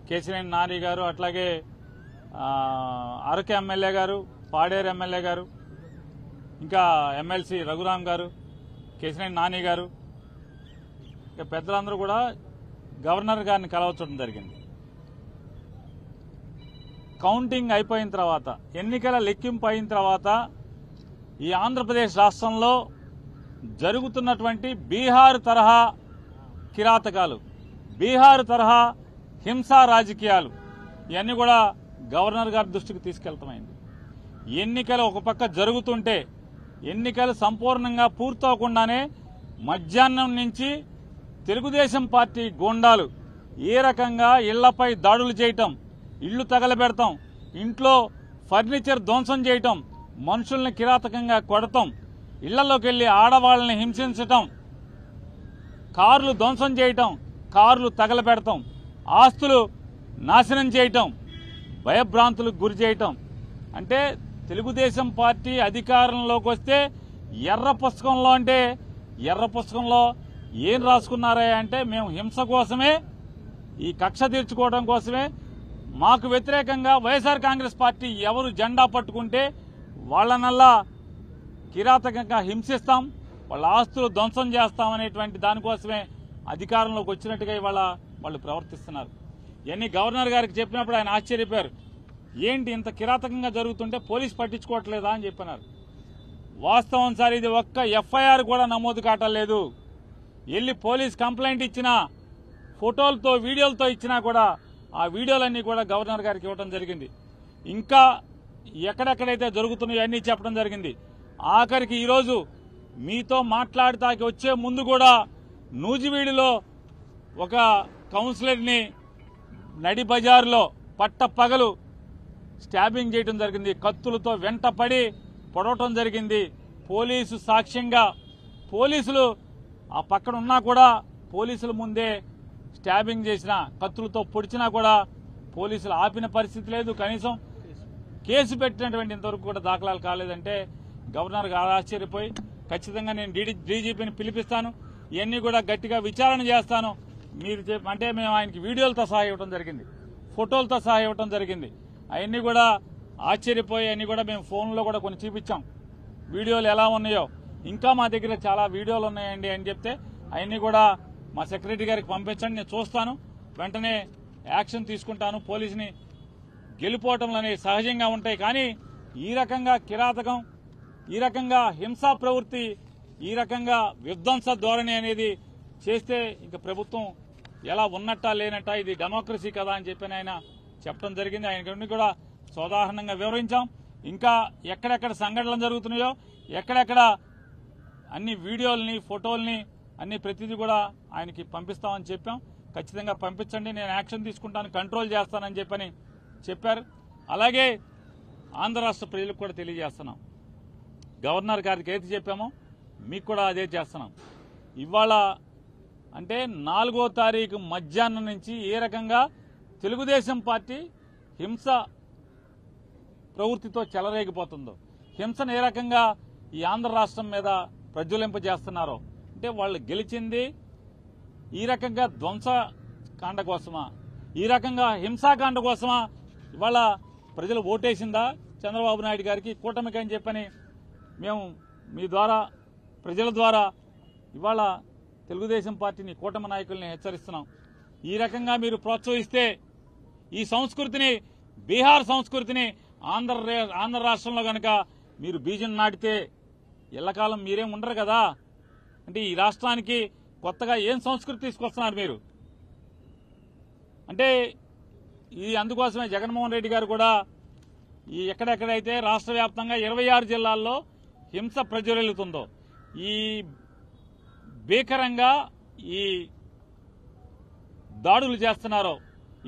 కేశినేని నాని గారు, అట్లాగే అరకు ఎమ్మెల్యే గారు, పాడేరు ఎమ్మెల్యే గారు, ఇంకా ఎమ్మెల్సీ రఘురాం గారు, కేశినేని నాని గారు, ఇంకా పెద్దలందరూ కూడా గవర్నర్ గారిని కలవచ్చడం జరిగింది. కౌంటింగ్ అయిపోయిన తర్వాత, ఎన్నికల లెక్కింపు అయిన తర్వాత ఈ ఆంధ్రప్రదేశ్ రాష్ట్రంలో జరుగుతున్నటువంటి బీహార్ తరహా కిరాతకాలు, బీహార్ తరహా హింసా రాజకీయాలు ఇవన్నీ కూడా గవర్నర్ గారి దృష్టికి తీసుకెళ్తామైంది. ఎన్నికలు ఒక పక్క జరుగుతుంటే, ఎన్నికలు సంపూర్ణంగా పూర్తవకుండానే మధ్యాహ్నం నుంచి తెలుగుదేశం పార్టీ గూండాలు ఏ రకంగా ఇళ్లపై దాడులు చేయటం, ఇళ్లు తగలబెడతాం, ఇంట్లో ఫర్నిచర్ ధ్వంసం చేయటం, మనుషుల్ని కిరాతకంగా కొడతాం, ఇళ్లలోకి వెళ్లి ఆడవాళ్ళని హింసించటం, కార్లు ధ్వంసం చేయటం, కార్లు తగలబెడతాం, ఆస్తులు నాశనం చేయటం, భయభ్రాంతులకు గురి చేయటం. అంటే తెలుగుదేశం పార్టీ అధికారంలోకి వస్తే ఎర్ర పుస్తకంలో ఏం రాసుకున్నారా అంటే, మేము హింస కోసమే, ఈ కక్ష తీర్చుకోవడం కోసమే, మాకు వ్యతిరేకంగా వైఎస్ఆర్ కాంగ్రెస్ పార్టీ ఎవరు జెండా పట్టుకుంటే వాళ్ళనల్లా కిరాతకంగా హింసిస్తాం, వాళ్ళ ఆస్తులు ధ్వంసం చేస్తామనేటువంటి దానికోసమే అధికారంలోకి వచ్చినట్టుగా ఇవాళ వాళ్ళు ప్రవర్తిస్తున్నారు. ఇవన్నీ గవర్నర్ గారికి చెప్పినప్పుడు ఆయన ఆశ్చర్యపోయారు. ఏంటి ఇంత కిరాతకంగా జరుగుతుంటే పోలీసు పట్టించుకోవట్లేదా అని చెప్పినారు. వాస్తవం సార్, ఇది ఒక్క ఎఫ్ఐఆర్ కూడా నమోదు కావట్లేదు. వెళ్ళి పోలీస్ కంప్లైంట్ ఇచ్చినా, ఫోటోలతో వీడియోలతో ఇచ్చినా కూడా ఆ వీడియోలన్నీ కూడా గవర్నర్ గారికి ఇవ్వడం జరిగింది. ఇంకా ఎక్కడెక్కడైతే జరుగుతున్నాయో అన్నీ చెప్పడం జరిగింది. ఆఖరికి ఈరోజు మీతో మాట్లాడటానికి వచ్చే ముందు కూడా నూజివీడులో ఒక కౌన్సిలర్ని నడి బజారులో పట్టపగలు స్టాబింగ్ చేయడం జరిగింది. కత్తులతో వెంటపడి పొడవటం జరిగింది. పోలీసు సాక్ష్యంగా, పోలీసులు ఆ పక్కన ఉన్నా కూడా పోలీసుల ముందే స్టాబింగ్ చేసిన, కత్తులతో పొడిచినా కూడా పోలీసులు ఆపిన పరిస్థితి లేదు. కనీసం కేసు పెట్టినటువంటి ఇంతవరకు కూడా దాఖలాలు కాలేదంటే గవర్నర్ గారు ఆశ్చర్యపోయి, ఖచ్చితంగా నేను డీజీపీని పిలిపిస్తాను, ఇవన్నీ కూడా గట్టిగా విచారణ చేస్తాను మీరు అంటే మేము ఆయనకి వీడియోలతో సహా ఇవ్వడం జరిగింది, ఫోటోలతో సహా ఇవ్వడం జరిగింది. అవన్నీ కూడా ఆశ్చర్యపోయి అన్నీ కూడా మేము ఫోన్లో కూడా కొన్ని చూపించాం, వీడియోలు ఎలా ఉన్నాయో. ఇంకా మా దగ్గర చాలా వీడియోలు ఉన్నాయండి అని చెప్తే అవన్నీ కూడా మా సెక్రటరీ గారికి పంపించండి, నేను చూస్తాను, వెంటనే యాక్షన్ తీసుకుంటాను. పోలీసుని గెలిపోవటంలు అనేవి సహజంగా ఉంటాయి, కానీ ఈ రకంగా కిరాతకం, ఈ రకంగా హింసా ప్రవృత్తి, ఈ రకంగా విధ్వంస ధోరణి అనేది చేస్తే ఇంకా ప్రభుత్వం ఎలా ఉన్నట్టా లేనట్టా, ఇది డెమోక్రసీ కదా అని చెప్పి ఆయన చెప్పడం జరిగింది. ఆయన కూడా సోదాహరణంగా వివరించాం. ఇంకా ఎక్కడెక్కడ సంఘటనలు జరుగుతున్నాయో, ఎక్కడెక్కడ అన్ని వీడియోల్ని, ఫోటోల్ని అన్ని ప్రతిదీ కూడా ఆయనకి పంపిస్తామని చెప్పాం. ఖచ్చితంగా పంపించండి, నేను యాక్షన్ తీసుకుంటాను, కంట్రోల్ చేస్తానని చెప్పని చెప్పారు. అలాగే ఆంధ్ర రాష్ట్ర ప్రజలకు కూడా తెలియజేస్తున్నాం, గవర్నర్ గారికి ఏది చెప్పామో మీకు కూడా అదే చేస్తున్నాం. ఇవాళ అంటే 4వ తారీఖు మధ్యాహ్నం నుంచి ఏ రకంగా తెలుగుదేశం పార్టీ హింస ప్రవృత్తితో చెలరేగిపోతుందో, హింసను ఏ రకంగా ఈ ఆంధ్ర రాష్ట్రం మీద ప్రజ్వలింపజేస్తున్నారో, అంటే వాళ్ళు గెలిచింది ఈ రకంగా ధ్వంసకాండ కోసమా, ఈ రకంగా హింసాకాండ కోసమా ఇవాళ ప్రజలు ఓటేసిందా చంద్రబాబు నాయుడు గారికి, కూటమికి అని చెప్పని మేము మీ ద్వారా, ప్రజల ద్వారా ఇవాళ తెలుగుదేశం పార్టీని, కూటమి నాయకుల్ని హెచ్చరిస్తున్నాం. ఈ రకంగా మీరు ప్రోత్సహిస్తే ఈ సంస్కృతిని, బీహార్ సంస్కృతిని ఆంధ్ర రాష్ట్రంలో కనుక మీరు బీజం నాటితే ఎల్లకాలం మీరేం ఉండరు కదా. అంటే ఈ రాష్ట్రానికి కొత్తగా ఏం సంస్కృతి తీసుకొస్తున్నారు మీరు అంటే అందుకోసమే జగన్మోహన్ రెడ్డి గారు కూడా ఈ ఎక్కడెక్కడైతే రాష్ట్ర వ్యాప్తంగా 26 జిల్లాల్లో హింస ప్రజ్వలిల్లుతుందో, ఈ భీకరంగా ఈ దాడులు చేస్తున్నారో,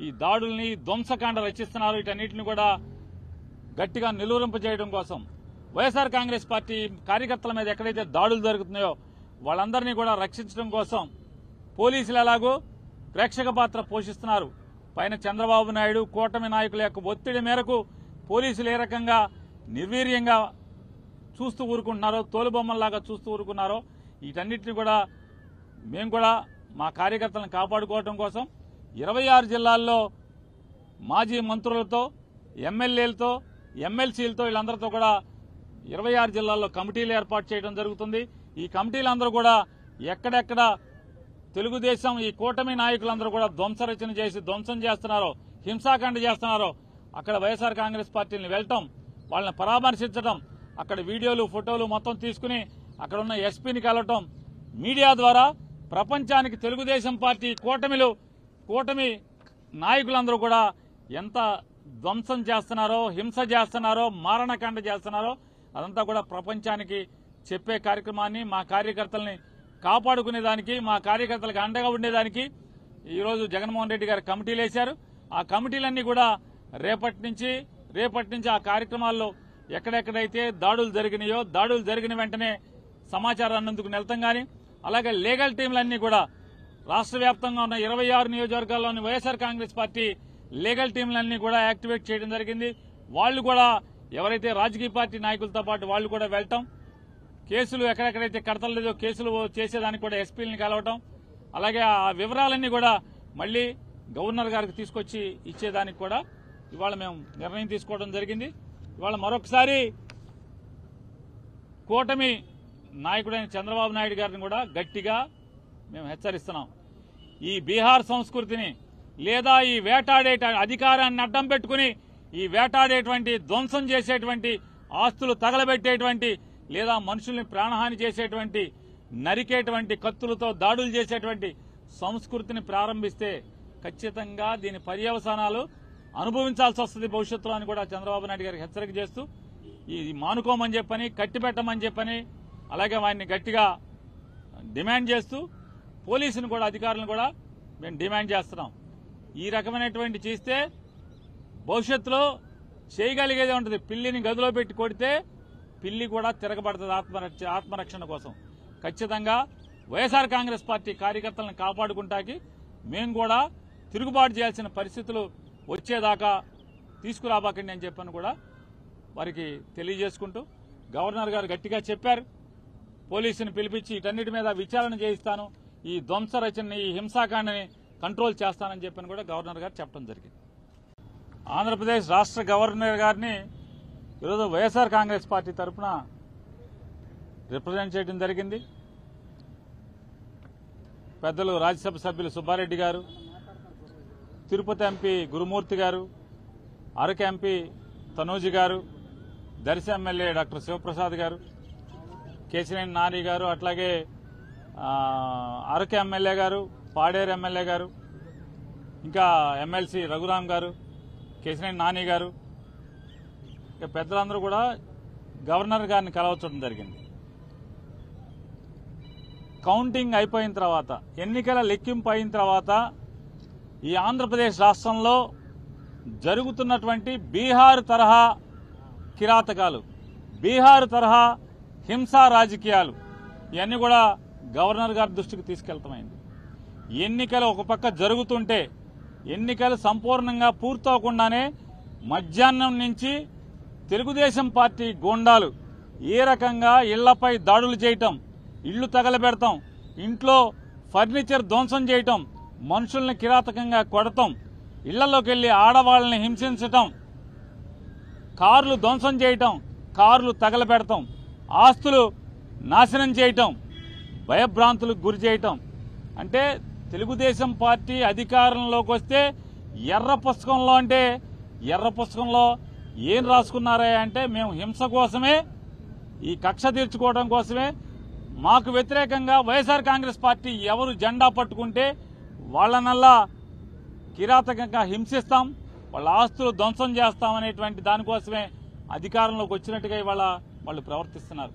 ఈ దాడుల్ని ధ్వంసకాండ రచిస్తున్నారో, వీటన్నిటిని కూడా గట్టిగా నిలువరింపజేయడం కోసం, వైఎస్ఆర్ కాంగ్రెస్ పార్టీ కార్యకర్తల మీద ఎక్కడైతే దాడులు జరుగుతున్నాయో వాళ్ళందరినీ కూడా రక్షించడం కోసం పోలీసులు ఎలాగో ప్రేక్షక పాత్ర పోషిస్తున్నారు. పైన చంద్రబాబు నాయుడు, కూటమి నాయకుల యొక్క ఒత్తిడి మేరకు పోలీసులు ఏ రకంగా నిర్వీర్యంగా చూస్తూ ఊరుకుంటున్నారో, తోలుబొమ్మల్లాగా చూస్తూ ఊరుకున్నారో, వీటన్నిటిని కూడా మేము కూడా మా కార్యకర్తలను కాపాడుకోవడం కోసం 26 జిల్లాల్లో మాజీ మంత్రులతో, ఎమ్మెల్యేలతో, ఎమ్మెల్సీలతో వీళ్ళందరితో కూడా 26 జిల్లాల్లో కమిటీలు ఏర్పాటు చేయడం జరుగుతుంది. ఈ కమిటీలందరూ కూడా ఎక్కడెక్కడ తెలుగుదేశం ఈ కూటమి నాయకులందరూ కూడా ధ్వంసరచన చేసి ధ్వంసం చేస్తున్నారో, హింసాకాండ చేస్తున్నారో అక్కడ వైఎస్ఆర్ కాంగ్రెస్ పార్టీని వెళ్ళటం, వాళ్ళని పరామర్శించడం, అక్కడ వీడియోలు ఫోటోలు మొత్తం తీసుకుని అక్కడ ఉన్న ఎస్పీని కలవటం, మీడియా ద్వారా ప్రపంచానికి తెలుగుదేశం పార్టీ కూటమి నాయకులందరూ కూడా ఎంత ధ్వంసం చేస్తున్నారో, హింస చేస్తున్నారో, మారణకాండ చేస్తున్నారో అదంతా కూడా ప్రపంచానికి చెప్పే కార్యక్రమాన్ని, మా కార్యకర్తల్ని కాపాడుకునేదానికి, మా కార్యకర్తలకు అండగా ఉండేదానికి ఈరోజు జగన్మోహన్ రెడ్డి గారు కమిటీలు వేశారు. ఆ కమిటీలన్నీ కూడా రేపటి నుంచి ఆ కార్యక్రమాల్లో ఎక్కడెక్కడైతే దాడులు జరిగినాయో, దాడులు జరిగిన వెంటనే సమాచారాన్ని అందుకు వెళ్తాం. కానీ అలాగే లీగల్ టీంలన్నీ కూడా రాష్ట్ర వ్యాప్తంగా ఉన్న 26 నియోజకవర్గాల్లోని వైఎస్ఆర్ కాంగ్రెస్ పార్టీ లీగల్ టీంలన్నీ కూడా యాక్టివేట్ చేయడం జరిగింది. వాళ్ళు కూడా ఎవరైతే రాజకీయ పార్టీ నాయకులతో పాటు వాళ్ళు కూడా వెళ్తాం, కేసులు ఎక్కడెక్కడైతే కడతలేదో కేసులు చేసేదానికి కూడా ఎస్పీలని కలవటం, అలాగే ఆ వివరాలన్నీ కూడా మళ్లీ గవర్నర్ గారికి తీసుకొచ్చి ఇచ్చేదానికి కూడా ఇవాళ మేము నిర్ణయం తీసుకోవడం జరిగింది. ఇవాళ మరొకసారి కూటమి నాయకుడైన చంద్రబాబు నాయుడు గారిని కూడా గట్టిగా మేము హెచ్చరిస్తున్నాం. ఈ బీహార్ సంస్కృతిని లేదా ఈ వేటాడే అధికారాన్ని అడ్డం పెట్టుకుని ఈ వేటాడేటువంటి, ధ్వంసం చేసేటువంటి, ఆస్తులు తగలబెట్టేటువంటి లేదా మనుషుల్ని ప్రాణహాని చేసేటువంటి, నరికేటువంటి, కత్తులతో దాడులు చేసేటువంటి సంస్కృతిని ప్రారంభిస్తే ఖచ్చితంగా దీని పర్యవసానాలు అనుభవించాల్సి వస్తుంది భవిష్యత్తులో అని కూడా చంద్రబాబు నాయుడు గారికి హెచ్చరిక చేస్తూ ఇది మానుకోమని చెప్పని, కట్టిపెట్టమని చెప్పని, అలాగే వారిని గట్టిగా డిమాండ్ చేస్తూ పోలీసును కూడా, అధికారులను కూడా మేము డిమాండ్ చేస్తున్నాం. ఈ రకమైనటువంటి చేస్తే భవిష్యత్తులో చేయగలిగేదే ఉంటుంది. పిల్లిని గదిలో పెట్టి కొడితే పిల్లి కూడా తిరగబడుతుంది ఆత్మరక్షణ కోసం. ఖచ్చితంగా వైఎస్ఆర్ కాంగ్రెస్ పార్టీ కార్యకర్తలను కాపాడుకుంటాకి మేము కూడా తిరుగుబాటు చేయాల్సిన పరిస్థితులు వచ్చేదాకా తీసుకురాబాకండి అని చెప్పని కూడా వారికి తెలియజేసుకుంటూ, గవర్నర్ గారు గట్టిగా చెప్పారు, పోలీసుని పిలిపించి వీటన్నిటి మీద విచారణ చేయిస్తాను, ఈ ధ్వంస రచనని, ఈ హింసాకాండని కంట్రోల్ చేస్తానని చెప్పని కూడా గవర్నర్ గారు చెప్పడం జరిగింది. ఆంధ్రప్రదేశ్ రాష్ట్ర గవర్నర్ గారిని ఈరోజు వైఎస్ఆర్ కాంగ్రెస్ పార్టీ తరఫున రిప్రజెంట్ చేయడం జరిగింది. పెద్దలు రాజ్యసభ సభ్యులు సుబ్బారెడ్డి గారు, తిరుపతి ఎంపీ గురుమూర్తి గారు, అరకు ఎంపీ తనూజి గారు, దర్శి ఎమ్మెల్యే డాక్టర్ శివప్రసాద్ గారు, కేశినేని నాని గారు, అట్లాగే అరకు ఎమ్మెల్యే గారు, పాడేరు ఎమ్మెల్యే గారు, ఇంకా ఎమ్మెల్సీ రఘురాం గారు, కేశినేని నాని గారు, ఇక పెద్దలందరూ కూడా గవర్నర్ గారిని కలవచ్చడం జరిగింది. కౌంటింగ్ అయిపోయిన తర్వాత, ఎన్నికల లెక్కింపు అయిన తర్వాత ఈ ఆంధ్రప్రదేశ్ రాష్ట్రంలో జరుగుతున్నటువంటి బీహార్ తరహా కిరాతకాలు, బీహార్ తరహా హింసా రాజకీయాలు ఇవన్నీ కూడా గవర్నర్ గారి దృష్టికి తీసుకెళ్తామైంది. ఎన్నికలు ఒక పక్క జరుగుతుంటే, ఎన్నికలు సంపూర్ణంగా పూర్తవకుండానే మధ్యాహ్నం నుంచి తెలుగుదేశం పార్టీ గూండాలు ఏ రకంగా ఇళ్లపై దాడులు చేయటం, ఇళ్లు తగలబెడతాం, ఇంట్లో ఫర్నిచర్ ధ్వంసం చేయటం, మనుషుల్ని కిరాతకంగా కొడతాం, ఇళ్లలోకి వెళ్లి ఆడవాళ్ళని హింసించటం, కార్లు ధ్వంసం చేయటం, కార్లు తగలబెడతాం, ఆస్తులు నాశనం చేయటం, భయభ్రాంతులకు గురి చేయటం. అంటే తెలుగుదేశం పార్టీ అధికారంలోకి వస్తే ఎర్ర పుస్తకంలో ఏం రాసుకున్నారా అంటే మేము హింస కోసమే, ఈ కక్ష తీర్చుకోవడం కోసమే, మాకు వ్యతిరేకంగా వైఎస్ఆర్ కాంగ్రెస్ పార్టీ ఎవరు జెండా పట్టుకుంటే వాళ్ళనల్లా కిరాతకంగా హింసిస్తాం, వాళ్ళ ఆస్తులు ధ్వంసం చేస్తామనేటువంటి దానికోసమే అధికారంలోకి వచ్చినట్టుగా ఇవాళ వాళ్ళు ప్రవర్తిస్తున్నారు.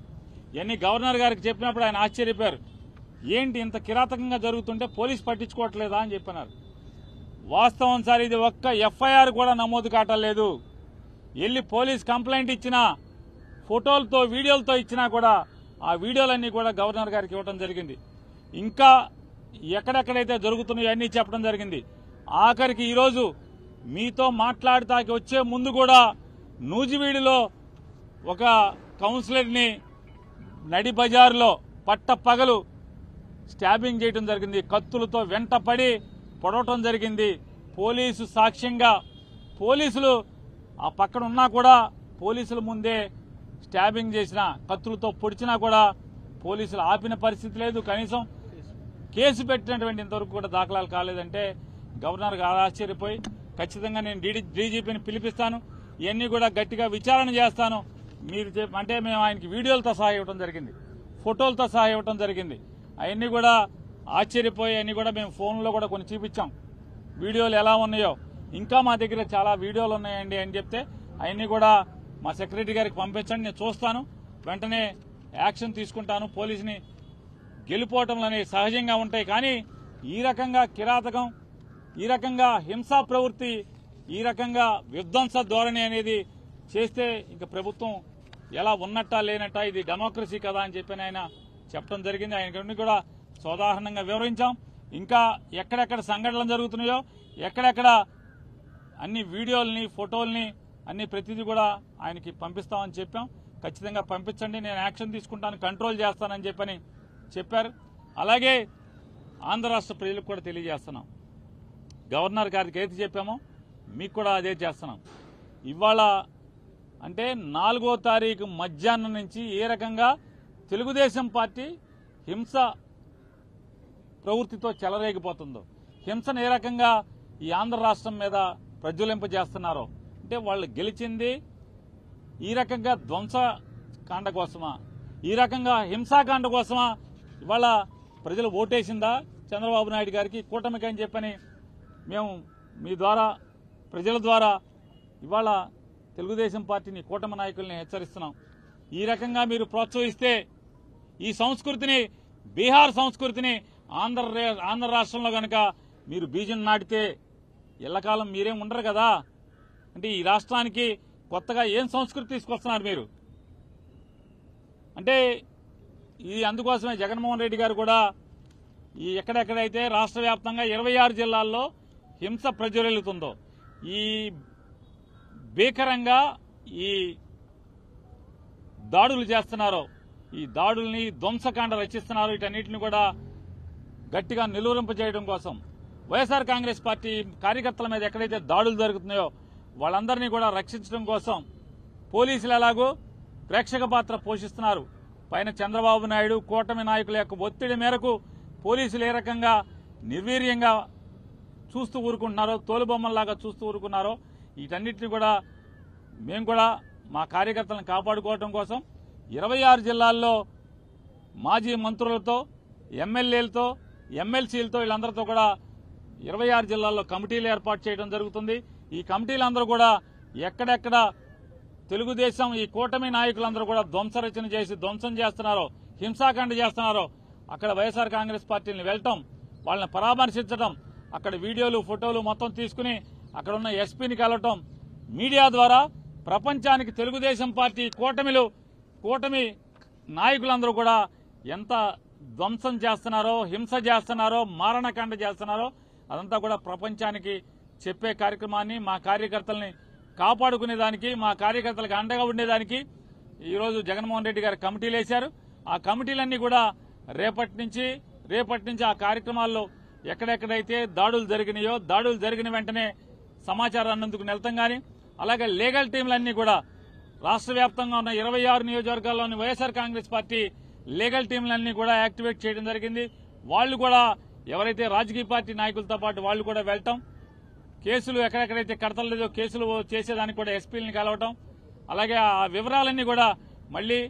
ఇవన్నీ గవర్నర్ గారికి చెప్పినప్పుడు ఆయన ఆశ్చర్యపోయారు. ఏంటి ఇంత కిరాతకంగా జరుగుతుంటే పోలీసు పట్టించుకోవట్లేదా అని చెప్పినారు. వాస్తవం సార్, ఇది ఒక్క ఎఫ్ఐఆర్ కూడా నమోదు కావట్లేదు. వెళ్ళి పోలీస్ కంప్లైంట్ ఇచ్చినా, ఫోటోలతో వీడియోలతో ఇచ్చినా కూడా ఆ వీడియోలన్నీ కూడా గవర్నర్ గారికి ఇవ్వడం జరిగింది. ఇంకా ఎక్కడెక్కడైతే జరుగుతున్నాయో అన్నీ చెప్పడం జరిగింది. ఆఖరికి ఈరోజు మీతో మాట్లాడటానికి వచ్చే ముందు కూడా నూజివీడులో ఒక కౌన్సిలర్ని నడి బజారులో పట్టపగలు స్టాబింగ్ చేయడం జరిగింది. కత్తులతో వెంటపడి పొడవటం జరిగింది. పోలీసు సాక్ష్యంగా పోలీసులు ఆ పక్కన ఉన్నా కూడా పోలీసుల ముందే స్టాబింగ్ చేసిన కత్తులతో పొడిచినా కూడా పోలీసులు ఆపిన పరిస్థితి లేదు. కనీసం కేసు పెట్టినటువంటి ఇంతవరకు కూడా దాఖలాలు కాలేదంటే గవర్నర్ గారు ఆశ్చర్యపోయి ఖచ్చితంగా నేను డీజీపీని పిలిపిస్తాను, ఇవన్నీ కూడా గట్టిగా విచారణ చేస్తాను మీరు అంటే మేము ఆయనకి వీడియోలతో సహా ఇవ్వడం జరిగింది, ఫోటోలతో సహా ఇవ్వడం జరిగింది. అవన్నీ కూడా ఆశ్చర్యపోయి అన్నీ కూడా మేము ఫోన్లో కూడా కొన్ని చూపించాం, వీడియోలు ఎలా ఉన్నాయో. ఇంకా మా దగ్గర చాలా వీడియోలు ఉన్నాయండి అని చెప్తే అవన్నీ కూడా మా సెక్రటరీ గారికి పంపించండి, నేను చూస్తాను, వెంటనే యాక్షన్ తీసుకుంటాను. పోలీసుని గెలిపోవటంలు అనేవి సహజంగా ఉంటాయి, కానీ ఈ రకంగా కిరాతకం, ఈ రకంగా హింసా ప్రవృత్తి, ఈ రకంగా విధ్వంస ధోరణి అనేది చేస్తే ఇంకా ప్రభుత్వం ఎలా ఉన్నట్టా లేనట్టా, ఇది డెమోక్రసీ కదా అని చెప్పి ఆయన చెప్పడం జరిగింది. ఆయన కూడా సోదాహరణంగా వివరించాం. ఇంకా ఎక్కడెక్కడ సంఘటనలు జరుగుతున్నాయో, ఎక్కడెక్కడ అన్ని వీడియోల్ని, ఫోటోల్ని అన్ని ప్రతిదీ కూడా ఆయనకి పంపిస్తామని చెప్పాం. ఖచ్చితంగా పంపించండి, నేను యాక్షన్ తీసుకుంటాను, కంట్రోల్ చేస్తానని చెప్పని చెప్పారు. అలాగే ఆంధ్ర రాష్ట్ర ప్రజలకు కూడా తెలియజేస్తున్నాం, గవర్నర్ గారికి ఏది చెప్పామో మీకు కూడా అదే చేస్తున్నాం. ఇవాళ అంటే 4వ తారీఖు మధ్యాహ్నం నుంచి ఏ రకంగా తెలుగుదేశం పార్టీ హింస ప్రవృత్తితో చెలరేగిపోతుందో, హింసను ఏ రకంగా ఈ ఆంధ్ర రాష్ట్రం మీద ప్రజ్వలింపజేస్తున్నారో, అంటే వాళ్ళు గెలిచింది ఈ రకంగా ధ్వంసకాండ కోసమా, ఈ రకంగా హింసాకాండ కోసమా ఇవాళ ప్రజలు ఓటేసిందా చంద్రబాబు నాయుడు గారికి, కూటమికి అని చెప్పని మేము మీ ద్వారా, ప్రజల ద్వారా ఇవాళ తెలుగుదేశం పార్టీని, కూటమి నాయకుల్ని హెచ్చరిస్తున్నాం. ఈ రకంగా మీరు ప్రోత్సహిస్తే ఈ సంస్కృతిని, బీహార్ సంస్కృతిని ఆంధ్ర రాష్ట్రంలో గనక మీరు బీజం నాటితే ఎల్లకాలం మీరేం ఉండరు కదా. అంటే ఈ రాష్ట్రానికి కొత్తగా ఏం సంస్కృతి తీసుకొస్తున్నారు మీరు అంటే ఇది అందుకోసమే జగన్మోహన్ రెడ్డి గారు కూడా ఈ ఎక్కడెక్కడైతే రాష్ట్ర వ్యాప్తంగా 26 జిల్లాల్లో హింస ప్రజ్వరిల్లుతుందో, ఈ భీకరంగా ఈ దాడులు చేస్తున్నారో, ఈ దాడుల్ని ధ్వంసకాండ రచిస్తున్నారో, వీటన్నిటిని కూడా గట్టిగా నిలువరింపజేయడం కోసం వైఎస్ఆర్ కాంగ్రెస్ పార్టీ కార్యకర్తల మీద ఎక్కడైతే దాడులు జరుగుతున్నాయో వాళ్ళందరినీ కూడా రక్షించడం కోసం పోలీసులు ఎలాగో ప్రేక్షక పాత్ర పోషిస్తున్నారు. పైన చంద్రబాబు నాయుడు, కూటమి నాయకుల యొక్క ఒత్తిడి మేరకు పోలీసులు ఏ రకంగా నిర్వీర్యంగా చూస్తూ ఊరుకుంటున్నారో, తోలుబొమ్మల్లాగా చూస్తూ ఊరుకున్నారో, వీటన్నిటిని కూడా మేము కూడా మా కార్యకర్తలను కాపాడుకోవడం కోసం 26 జిల్లాల్లో మాజీ మంత్రులతో, ఎమ్మెల్యేలతో, ఎమ్మెల్సీలతో వీళ్ళందరితో కూడా 26 జిల్లాల్లో కమిటీలు ఏర్పాటు చేయడం జరుగుతుంది. ఈ కమిటీలందరూ కూడా ఎక్కడెక్కడ తెలుగుదేశం ఈ కూటమి నాయకులందరూ కూడా ధ్వంసరచన చేసి ధ్వంసం చేస్తున్నారో, హింసాకాండ చేస్తున్నారో అక్కడ వైఎస్ఆర్ కాంగ్రెస్ పార్టీని వెళ్ళటం, వాళ్ళని పరామర్శించడం, అక్కడ వీడియోలు, ఫోటోలు మొత్తం తీసుకుని అక్కడ ఉన్న ఎస్పీని కలవటం, మీడియా ద్వారా ప్రపంచానికి తెలుగుదేశం పార్టీ కూటమి నాయకులందరూ కూడా ఎంత ధ్వంసం చేస్తున్నారో, హింస చేస్తున్నారో, మారణకాండ చేస్తున్నారో అదంతా కూడా ప్రపంచానికి చెప్పే కార్యక్రమాన్ని, మా కార్యకర్తల్ని కాపాడుకునేదానికి, మా కార్యకర్తలకు అండగా ఉండేదానికి ఈరోజు జగన్మోహన్ రెడ్డి గారు కమిటీలు వేశారు. ఆ కమిటీలన్నీ కూడా రేపటి నుంచి ఆ కార్యక్రమాల్లో ఎక్కడెక్కడైతే దాడులు జరిగినాయో, దాడులు జరిగిన వెంటనే సమాచారాన్ని అందుకు వెళ్తాం. కానీ అలాగే లీగల్ టీంలన్నీ కూడా రాష్ట్ర వ్యాప్తంగా ఉన్న 26 నియోజకవర్గాల్లోని వైఎస్ఆర్ కాంగ్రెస్ పార్టీ లీగల్ టీంలన్నీ కూడా యాక్టివేట్ చేయడం జరిగింది. వాళ్ళు కూడా ఎవరైతే రాజకీయ పార్టీ నాయకులతో పాటు వాళ్ళు కూడా వెళ్తాం, కేసులు ఎక్కడెక్కడైతే కడతలేదో కేసులు చేసేదానికి కూడా ఎస్పీలని కలవటం, అలాగే ఆ వివరాలన్నీ కూడా మళ్లీ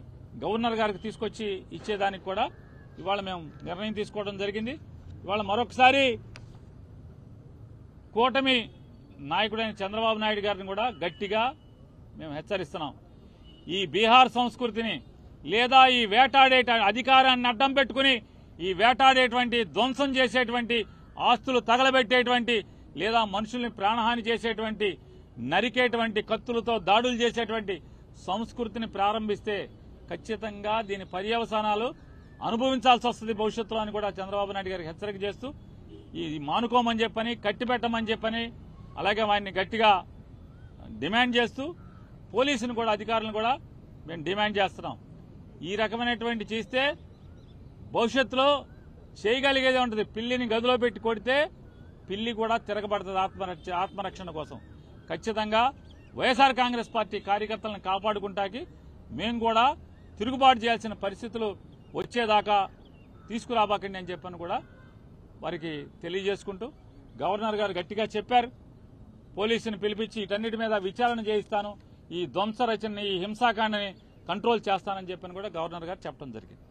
గవర్నర్ గారికి తీసుకొచ్చి ఇచ్చేదానికి కూడా ఇవాళ మేము నిర్ణయం తీసుకోవడం జరిగింది. ఇవాళ మరొకసారి కూటమి నాయకుడైన చంద్రబాబు నాయుడు గారిని కూడా గట్టిగా మేము హెచ్చరిస్తున్నాం. ఈ బీహార్ సంస్కృతిని లేదా ఈ వేటాడే అధికారాన్ని అడ్డం పెట్టుకుని ఈ వేటాడేటువంటి, ధ్వంసం చేసేటువంటి, ఆస్తులు తగలబెట్టేటువంటి లేదా మనుషుల్ని ప్రాణహాని చేసేటువంటి, నరికేటువంటి, కత్తులతో దాడులు చేసేటువంటి సంస్కృతిని ప్రారంభిస్తే ఖచ్చితంగా దీని పర్యవసానాలు అనుభవించాల్సి వస్తుంది భవిష్యత్తులో అని కూడా చంద్రబాబు నాయుడు గారికి హెచ్చరిక చేస్తూ ఇది మానుకోమని చెప్పని, కట్టిపెట్టమని చెప్పని, అలాగే వారిని గట్టిగా డిమాండ్ చేస్తూ పోలీసును కూడా, అధికారులను కూడా మేము డిమాండ్ చేస్తున్నాం. ఈ రకమైనటువంటి చేస్తే భవిష్యత్తులో చేయగలిగేదే ఉంటుంది. పిల్లిని గదిలో పెట్టి కొడితే పిల్లి కూడా తిరగబడుతుంది ఆత్మరక్షణ కోసం. ఖచ్చితంగా వైఎస్ఆర్ కాంగ్రెస్ పార్టీ కార్యకర్తలను కాపాడుకుంటాకి మేము కూడా తిరుగుబాటు చేయాల్సిన పరిస్థితులు వచ్చేదాకా తీసుకురాబాకండి అని చెప్పని కూడా వారికి తెలియజేసుకుంటూ గవర్నర్ గారు గట్టిగా చెప్పారు. పోలీసుని పిలిపించి వీటన్నిటి మీద విచారణ చేయిస్తాను, ఈ ధ్వంస రచనని, ఈ హింసాకాండని కంట్రోల్ చేస్తానని చెప్పని కూడా గవర్నర్ గారు చెప్పడం జరిగింది.